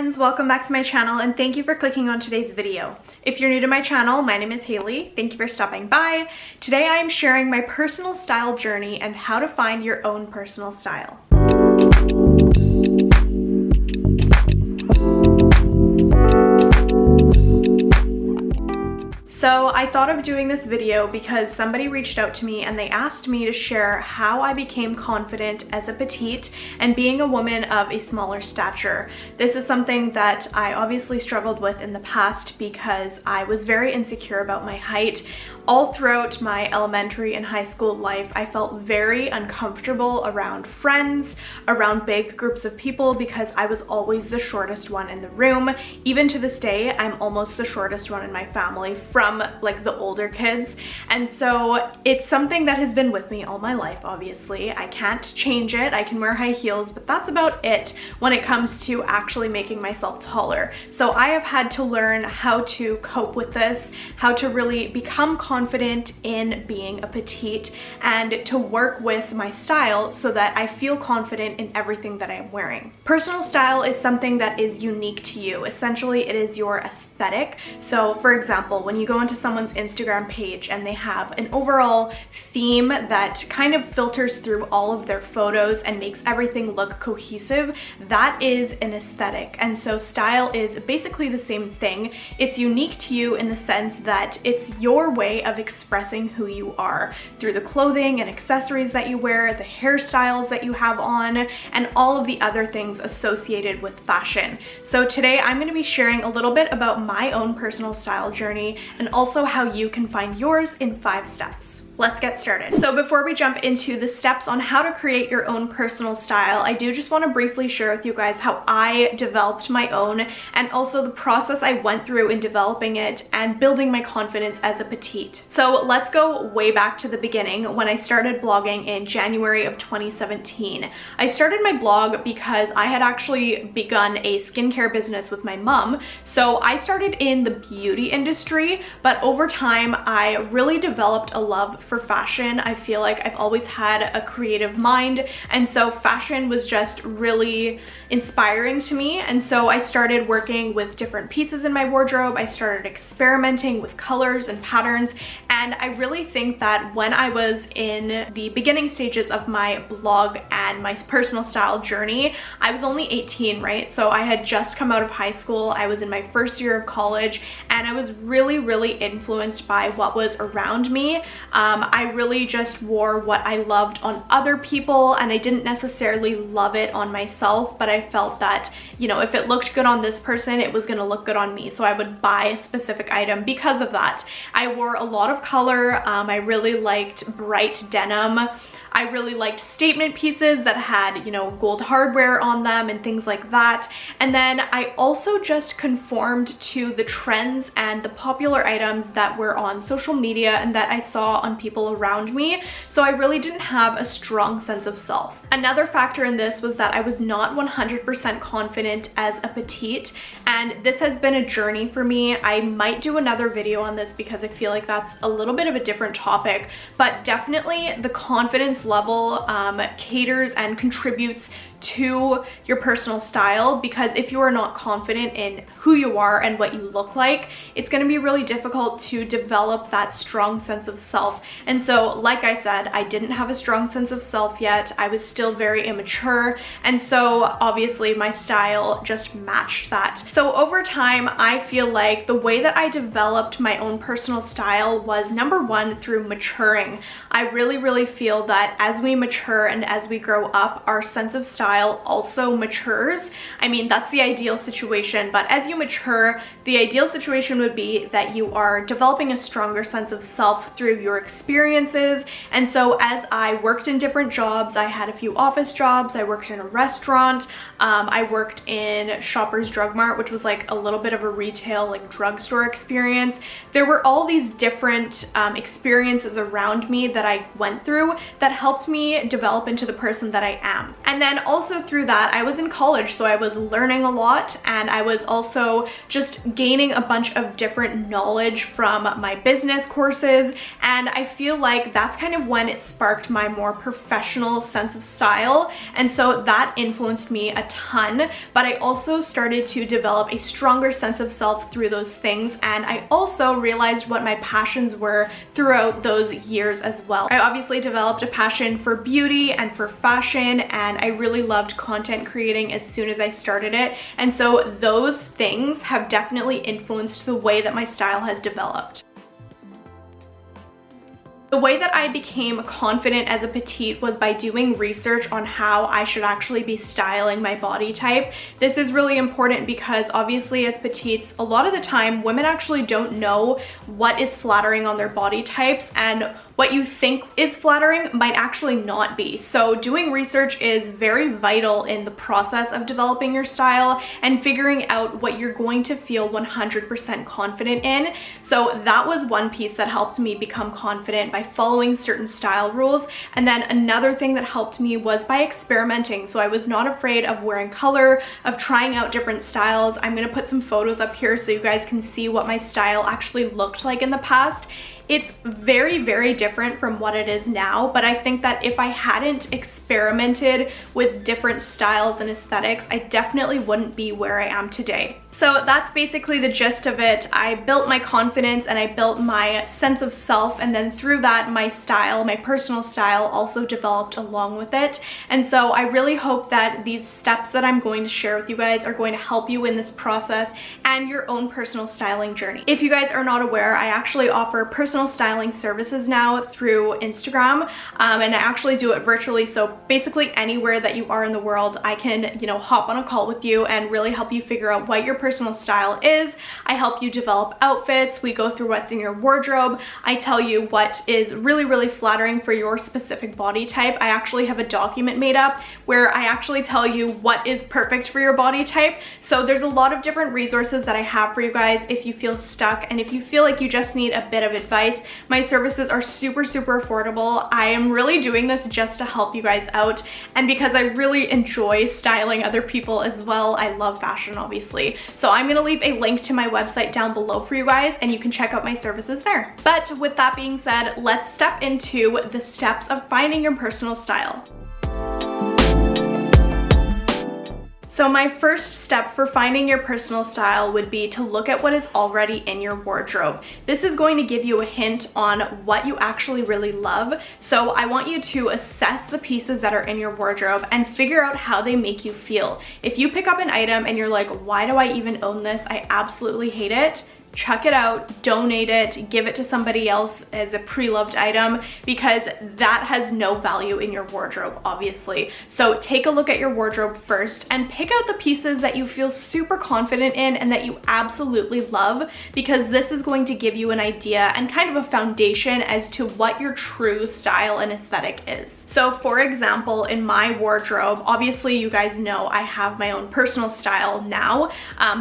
friends, welcome back to my channel and thank you for clicking on today's video. If you're new to my channel, my name is Haley. Thank you for stopping by. Today I am sharing my personal style journey and how to find your own personal style. So I thought of doing this video because somebody reached out to me and they asked me to share how I became confident as a petite and being a woman of a smaller stature. This is something that I obviously struggled with in the past because I was very insecure about my height. All throughout my elementary and high school life, I felt very uncomfortable around friends, around big groups of people because I was always the shortest one in the room. Even to this day, I'm almost the shortest one in my family from like the older kids. And so it's something that has been with me all my life, obviously. I can't change it. I can wear high heels, but that's about it when it comes to actually making myself taller. So I have had to learn how to cope with this, how to really become confident in being a petite and to work with my style so that I feel confident in everything that I'm wearing. Personal style is something that is unique to you. Essentially, it is your aesthetic. So for example, when you go into someone's Instagram page and they have an overall theme that kind of filters through all of their photos and makes everything look cohesive, that is an aesthetic. And so style is basically the same thing. It's unique to you in the sense that it's your way of expressing who you are through the clothing and accessories that you wear, the hairstyles that you have on, and all of the other things associated with fashion. So today I'm going to be sharing a little bit about my own personal style journey and also how you can find yours in 5 steps. Let's get started. So before we jump into the steps on how to create your own personal style, I do just want to briefly share with you guys how I developed my own and also the process I went through in developing it and building my confidence as a petite. So let's go way back to the beginning when I started blogging in January of 2017. I started my blog because I had actually begun a skincare business with my mom. So I started in the beauty industry, but over time I really developed a love for fashion. I feel like I've always had a creative mind, and so fashion was just really inspiring to me. And so I started working with different pieces in my wardrobe. I started experimenting with colors and patterns, and I really think that when I was in the beginning stages of my blog and my personal style journey, I was only 18, right? So I had just come out of high school. I was in my first year of college, and I was really influenced by what was around me. I really just wore what I loved on other people, and I didn't necessarily love it on myself, but I felt that, you know, if it looked good on this person, it was gonna look good on me. So I would buy a specific item because of that. I wore a lot of color. I really liked bright denim. I really liked statement pieces that had, you know, gold hardware on them and things like that. And then I also just conformed to the trends and the popular items that were on social media and that I saw on people around me. So I really didn't have a strong sense of self. Another factor in this was that I was not 100% confident as a petite, and this has been a journey for me. I might do another video on this because I feel like that's a little bit of a different topic, but definitely the confidence level caters and contributes to your personal style, because if you are not confident in who you are and what you look like, it's going to be really difficult to develop that strong sense of self. And so, like I said, I didn't have a strong sense of self yet. I was still very immature, and so obviously my style just matched that. So over time, I feel like the way that I developed my own personal style was, number one, through maturing. I really feel that as we mature and as we grow up, our sense of style also matures. I mean, that's the ideal situation, but as you mature, the ideal situation would be that you are developing a stronger sense of self through your experiences. And so as I worked in different jobs, I had a few office jobs, I worked in a restaurant, I worked in Shoppers Drug Mart, which was like a little bit of a retail, like drugstore experience. There were all these different experiences around me that I went through that helped me develop into the person that I am. And then also also through that, I was in college, so I was learning a lot, and I was also just gaining a bunch of different knowledge from my business courses, and I feel like that's kind of when it sparked my more professional sense of style, and so that influenced me a ton. But I also started to develop a stronger sense of self through those things, and I also realized what my passions were throughout those years as well. I obviously developed a passion for beauty and for fashion, and I really loved content creating as soon as I started it, and so those things have definitely influenced the way that my style has developed. The way that I became confident as a petite was by doing research on how I should actually be styling my body type. This is really important because obviously as petites, a lot of the time women actually don't know what is flattering on their body types, and what you think is flattering might actually not be. So doing research is very vital in the process of developing your style and figuring out what you're going to feel 100% confident in. So that was one piece that helped me become confident, by following certain style rules. And then another thing that helped me was by experimenting. So I was not afraid of wearing color, of trying out different styles. I'm gonna put some photos up here so you guys can see what my style actually looked like in the past. It's very, very different from what it is now, but I think that if I hadn't experimented with different styles and aesthetics, I definitely wouldn't be where I am today. So that's basically the gist of it. I built my confidence and I built my sense of self, and then through that, my style, my personal style, also developed along with it. And so I really hope that these steps that I'm going to share with you guys are going to help you in this process and your own personal styling journey. If you guys are not aware, I actually offer personal styling services now through Instagram, and I actually do it virtually. So basically anywhere that you are in the world, I can, hop on a call with you and really help you figure out what your personal style is. I help you develop outfits. We go through what's in your wardrobe. I tell you what is really, really flattering for your specific body type. I actually have a document made up where I actually tell you what is perfect for your body type. So there's a lot of different resources that I have for you guys if you feel stuck and if you feel like you just need a bit of advice. My services are super, super affordable. I am really doing this just to help you guys out, and because I really enjoy styling other people as well. I love fashion, obviously. So I'm gonna leave a link to my website down below for you guys, and you can check out my services there. But with that being said, let's step into the steps of finding your personal style. So my first step for finding your personal style would be to look at what is already in your wardrobe. This is going to give you a hint on what you actually really love. So I want you to assess the pieces that are in your wardrobe and figure out how they make you feel. If you pick up an item and you're like, why do I even own this? I absolutely hate it. Chuck it out, donate it, give it to somebody else as a pre-loved item, because that has no value in your wardrobe, obviously. So take a look at your wardrobe first and pick out the pieces that you feel super confident in and that you absolutely love, because this is going to give you an idea and kind of a foundation as to what your true style and aesthetic is. So for example, in my wardrobe, obviously you guys know I have my own personal style now,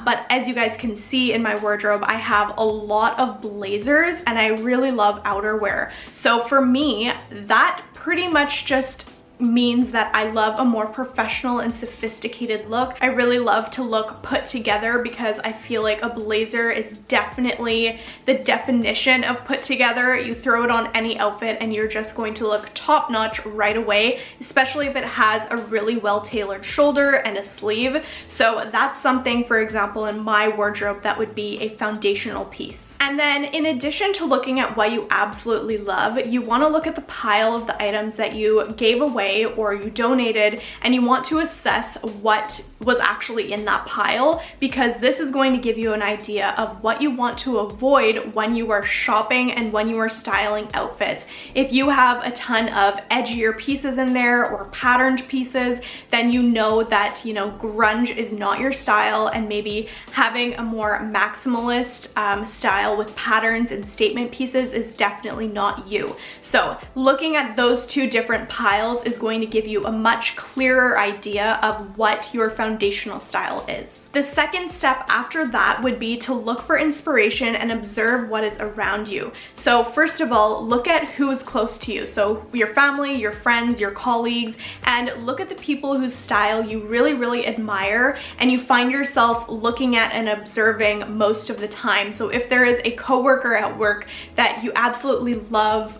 but as you guys can see in my wardrobe, I have a lot of blazers and I really love outerwear. So for me, that pretty much just means that I love a more professional and sophisticated look. I really love to look put together because I feel like a blazer is definitely the definition of put together. You throw it on any outfit and you're just going to look top notch right away, especially if it has a really well tailored shoulder and a sleeve. So that's something, for example, in my wardrobe that would be a foundational piece. And then in addition to looking at what you absolutely love, you want to look at the pile of the items that you gave away or you donated, and you want to assess what was actually in that pile, because this is going to give you an idea of what you want to avoid when you are shopping and when you are styling outfits. If you have a ton of edgier pieces in there or patterned pieces, then you know that, grunge is not your style, and maybe having a more maximalist style with patterns and statement pieces is definitely not you. So looking at those two different piles is going to give you a much clearer idea of what your foundational style is. The second step after that would be to look for inspiration and observe what is around you. So first of all, look at who is close to you. So your family, your friends, your colleagues, and look at the people whose style you really admire and you find yourself looking at and observing most of the time. So if there is a coworker at work that you absolutely love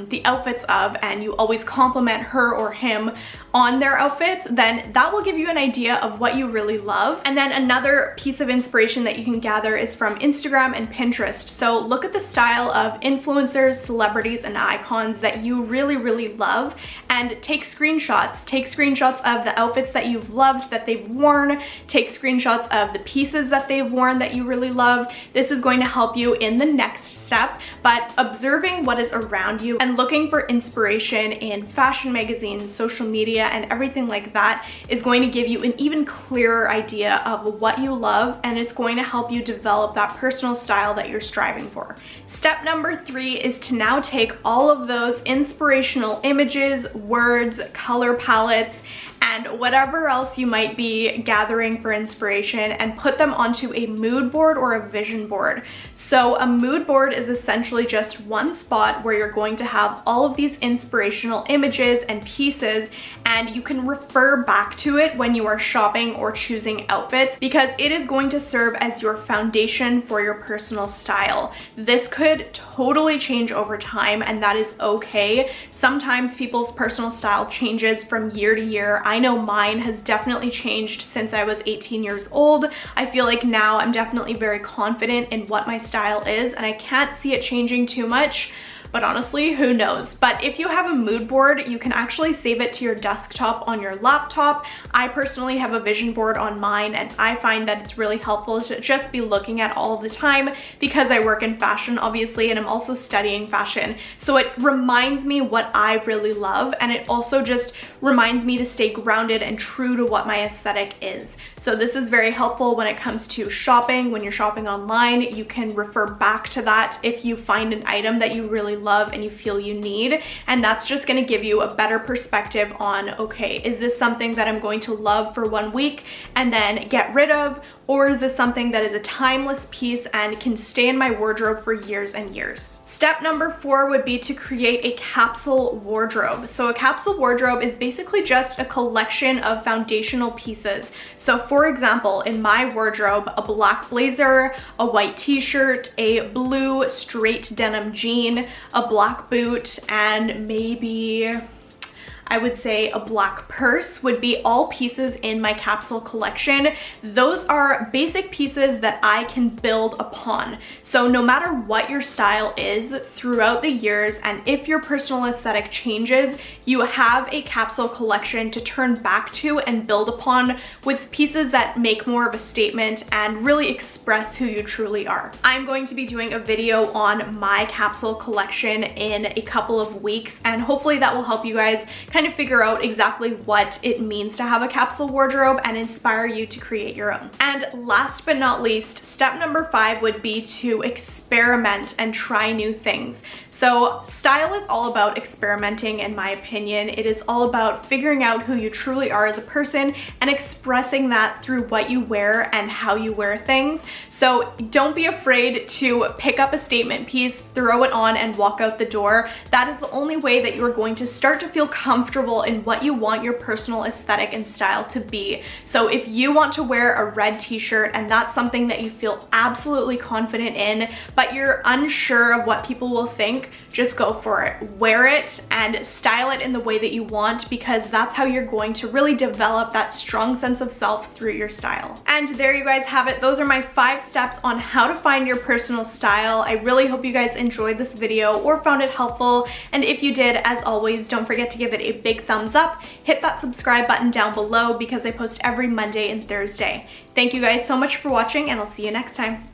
the outfits of and you always compliment her or him on their outfits, then that will give you an idea of what you really love. And then another piece of inspiration that you can gather is from Instagram and Pinterest. So look at the style of influencers, celebrities, and icons that you really love and take screenshots. Take screenshots of the outfits that you've loved that they've worn. Take screenshots of the pieces that they've worn that you really love. This is going to help you in the next step, but observing what is around you and looking for inspiration in fashion magazines, social media, and everything like that is going to give you an even clearer idea of what you love, and it's going to help you develop that personal style that you're striving for. Step number 3 is to now take all of those inspirational images, words, color palettes, and whatever else you might be gathering for inspiration and put them onto a mood board or a vision board. So a mood board is essentially just one spot where you're going to have all of these inspirational images and pieces, and you can refer back to it when you are shopping or choosing outfits because it is going to serve as your foundation for your personal style. This could totally change over time, and that is okay. Sometimes people's personal style changes from year to year. I know mine has definitely changed since I was 18 years old. I feel like now I'm definitely very confident in what my style is, and I can't see it changing too much. But honestly, who knows? But if you have a mood board, you can actually save it to your desktop on your laptop. I personally have a vision board on mine, and I find that it's really helpful to just be looking at all of the time because I work in fashion, obviously, and I'm also studying fashion. So it reminds me what I really love, and it also just reminds me to stay grounded and true to what my aesthetic is. So this is very helpful when it comes to shopping. When you're shopping online, you can refer back to that if you find an item that you really love and you feel you need, and that's just going to give you a better perspective on, okay, is this something that I'm going to love for 1 week and then get rid of, or is this something that is a timeless piece and can stay in my wardrobe for years and years? Step number 4 would be to create a capsule wardrobe. So a capsule wardrobe is basically just a collection of foundational pieces. So for example, in my wardrobe, a black blazer, a white t-shirt, a blue straight denim jean, a black boot, and maybe I would say a black purse would be all pieces in my capsule collection. Those are basic pieces that I can build upon. So no matter what your style is throughout the years, and if your personal aesthetic changes, you have a capsule collection to turn back to and build upon with pieces that make more of a statement and really express who you truly are. I'm going to be doing a video on my capsule collection in a couple of weeks, and hopefully that will help you guys kind of figure out exactly what it means to have a capsule wardrobe and inspire you to create your own. And last but not least, step number 5 would be to experiment and try new things. So style is all about experimenting, in my opinion. It is all about figuring out who you truly are as a person and expressing that through what you wear and how you wear things. So don't be afraid to pick up a statement piece, throw it on, and walk out the door. That is the only way that you're going to start to feel comfortable in what you want your personal aesthetic and style to be. So if you want to wear a red t-shirt and that's something that you feel absolutely confident in, but you're unsure of what people will think, just go for it. Wear it and style it in the way that you want, because that's how you're going to really develop that strong sense of self through your style. And there you guys have it. Those are my 5 steps on how to find your personal style. I really hope you guys enjoyed this video or found it helpful. And if you did, as always, don't forget to give it a big thumbs up. Hit that subscribe button down below because I post every Monday and Thursday. Thank you guys so much for watching, and I'll see you next time.